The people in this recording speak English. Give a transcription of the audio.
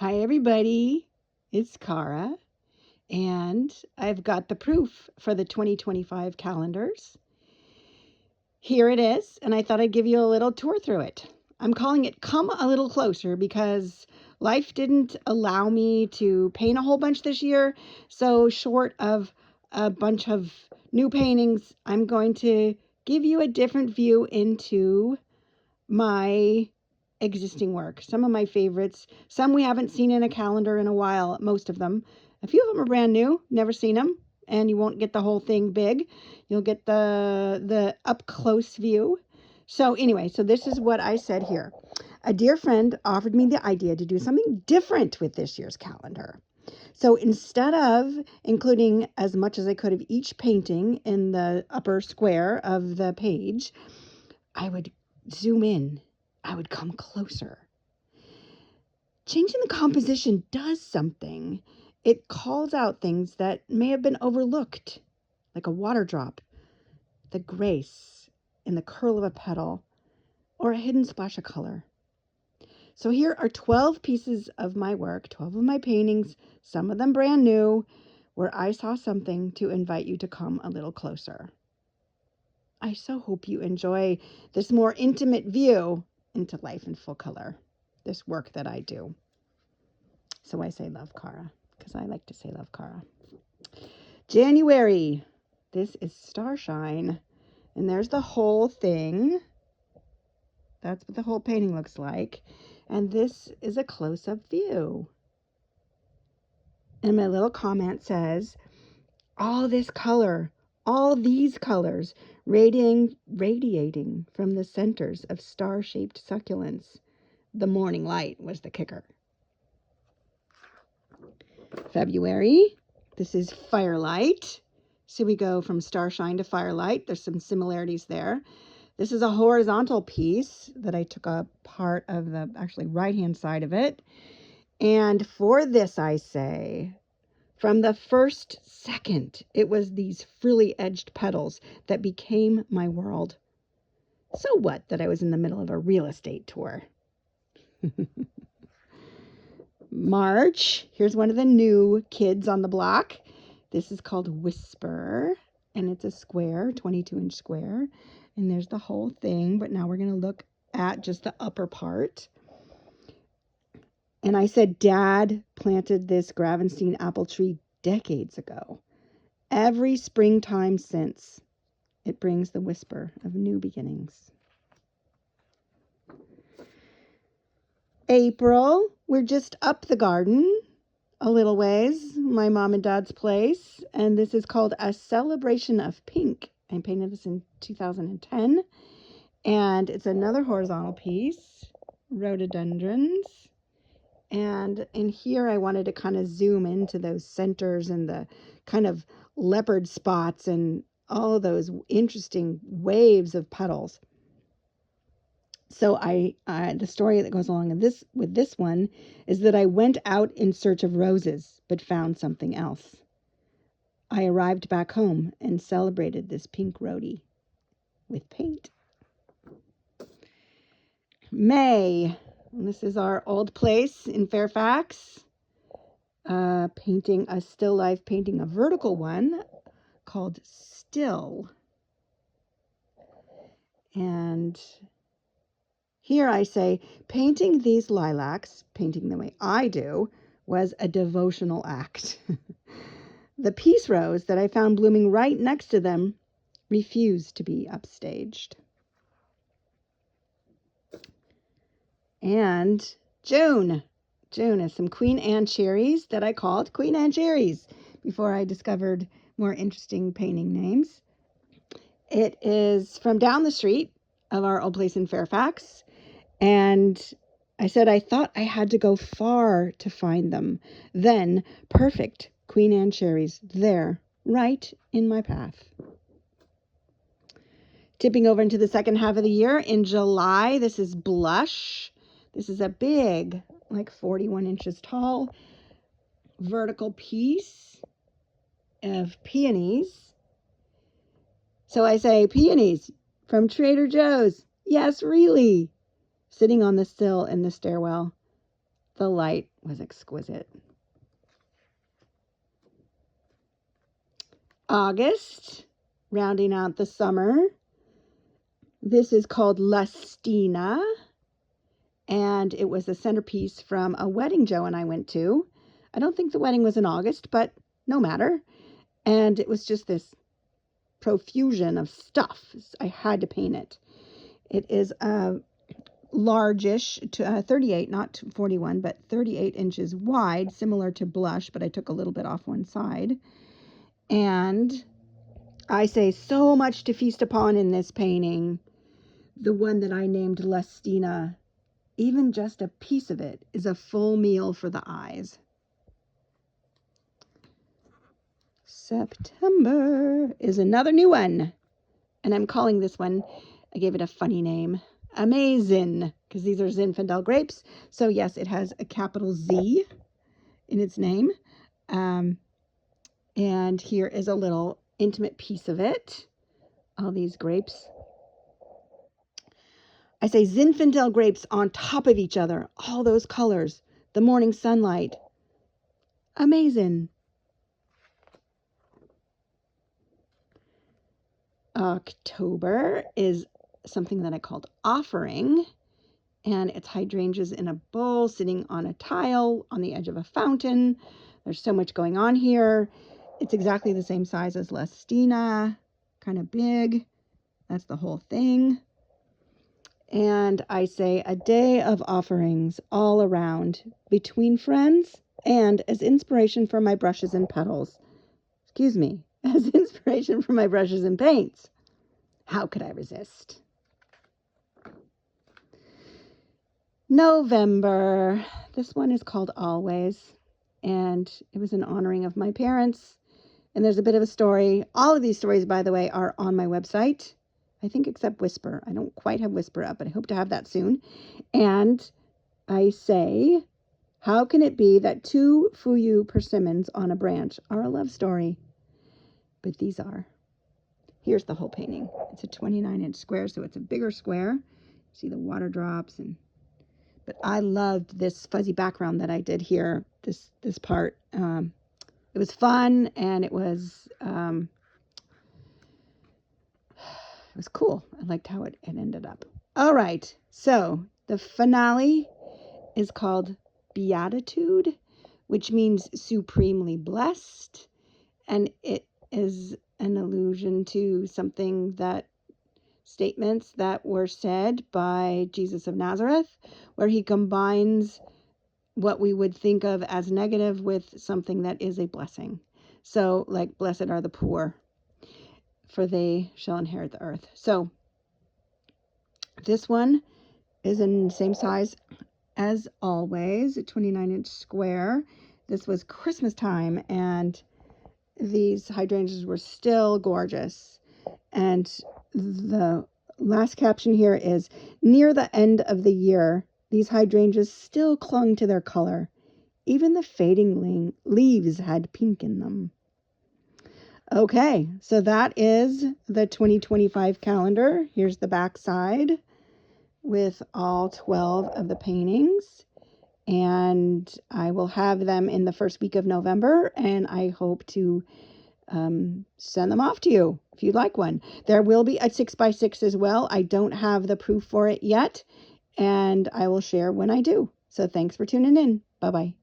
Hi, everybody. It's Cara, and I've got the proof for the 2025 calendars. Here it is, and I thought I'd give you a little tour through it. I'm calling it Come a Little Closer because life didn't allow me to paint a whole bunch this year. So, short of a bunch of new paintings, I'm going to give you a different view into my existing work. Some of my favorites, some we haven't seen in a calendar in a while, most of them. A few of them are brand new, never seen them, and you won't get the whole thing big. You'll get the up close view. So anyway, so this is what I said here. A dear friend offered me the idea to do something different with this year's calendar. So instead of including as much as I could of each painting in the upper square of the page, I would zoom in. I would come closer. Changing the composition does something. It calls out things that may have been overlooked, like a water drop, the grace in the curl of a petal, or a hidden splash of color. So here are 12 pieces of my work, 12 of my paintings, some of them brand new, where I saw something to invite you to come a little closer. I so hope you enjoy this more intimate view into life in full color, this work that I do. So I say love, Cara, because I like to say love, Cara. January. This is Starshine. And there's the whole thing. That's what the whole painting looks like. And this is a close-up view. And my little comment says, all this color, all these colors, radiating from the centers of star-shaped succulents. The morning light was the kicker. February, this is Firelight. So we go from Starshine to Firelight. There's some similarities there. This is a horizontal piece that I took a part of the actually right-hand side of it. And for this, I say, from the first second, it was these frilly-edged petals that became my world. So what that I was in the middle of a real estate tour? March, here's one of the new kids on the block. This is called Whisper, and it's a square, 22-inch square. And there's the whole thing, but now we're going to look at just the upper part. And I said, Dad planted this Gravenstein apple tree decades ago. Every springtime since, it brings the whisper of new beginnings. April, we're just up the garden a little ways, my mom and dad's place, and this is called A Celebration of Pink. I painted this in 2010, and it's another horizontal piece, rhododendrons. And in here, I wanted to kind of zoom into those centers and the kind of leopard spots and all those interesting waves of petals. So the story that goes along with this one is that I went out in search of roses, but found something else. I arrived back home and celebrated this pink rhodie with paint. May. This is our old place in Fairfax. Painting a still life, painting a vertical one called Still. And here I say, painting these lilacs, painting the way I do, was a devotional act. The peace rose that I found blooming right next to them refused to be upstaged. And June. June is some Queen Anne cherries that I called Queen Anne cherries before I discovered more interesting painting names. It is from down the street of our old place in Fairfax. And I said I thought I had to go far to find them. Then perfect Queen Anne cherries there, right in my path. Tipping over into the second half of the year, in July, this is Blush. This is a big, like 41 inches tall, vertical piece of peonies. So I say, peonies from Trader Joe's. Yes, really. Sitting on the sill in the stairwell. The light was exquisite. August, rounding out the summer. This is called Lustina, and it was the centerpiece from a wedding Joe and I went to. I don't think the wedding was in August, but no matter. And it was just this profusion of stuff. I had to paint it. It is a largish, 38, not 41, but 38 inches wide, similar to blush, but I took a little bit off one side. And I say so much to feast upon in this painting. The one that I named Lustina, even just a piece of it is a full meal for the eyes. September is another new one, and I'm calling this one, I gave it a funny name, Amazing, because these are Zinfandel grapes. So yes, it has a capital Z in its name. And here is a little intimate piece of it. All these grapes. I say Zinfandel grapes on top of each other. All those colors. The morning sunlight. Amazing. October is something that I called Offering. And it's hydrangeas in a bowl sitting on a tile on the edge of a fountain. There's so much going on here. It's exactly the same size as Lustina, kind of big. That's the whole thing. And I say a day of offerings all around, between friends and as inspiration for my brushes and petals. Excuse me, as inspiration for my brushes and paints. How could I resist? November. This one is called Always, and it was in honoring of my parents. And there's a bit of a story. All of these stories, by the way, are on my website. I think except Whisper. I don't quite have Whisper up, but I hope to have that soon. And I say, how can it be that 2 Fuyu persimmons on a branch are a love story? But these are. Here's the whole painting. It's a 29-inch square, so it's a bigger square. See the water drops and... But I loved this fuzzy background that I did here, this part. It was fun, and it was cool. I liked how it ended up. All right, so the finale is called Beatitude, which means supremely blessed, and it is an allusion to statements that were said by Jesus of Nazareth, where he combines what we would think of as negative with something that is a blessing. So, like, blessed are the poor, for they shall inherit the earth. So, this one is in the same size as always, a 29-inch square. This was Christmas time, and these hydrangeas were still gorgeous. And the last caption here is, near the end of the year, these hydrangeas still clung to their color. Even the fading leaves had pink in them. Okay, so that is the 2025 calendar. Here's the back side with all 12 of the paintings. And I will have them in the first week of November, and I hope to send them off to you if you'd like one. There will be a 6x6 as well. I don't have the proof for it yet, and I will share when I do. So thanks for tuning in. Bye-bye.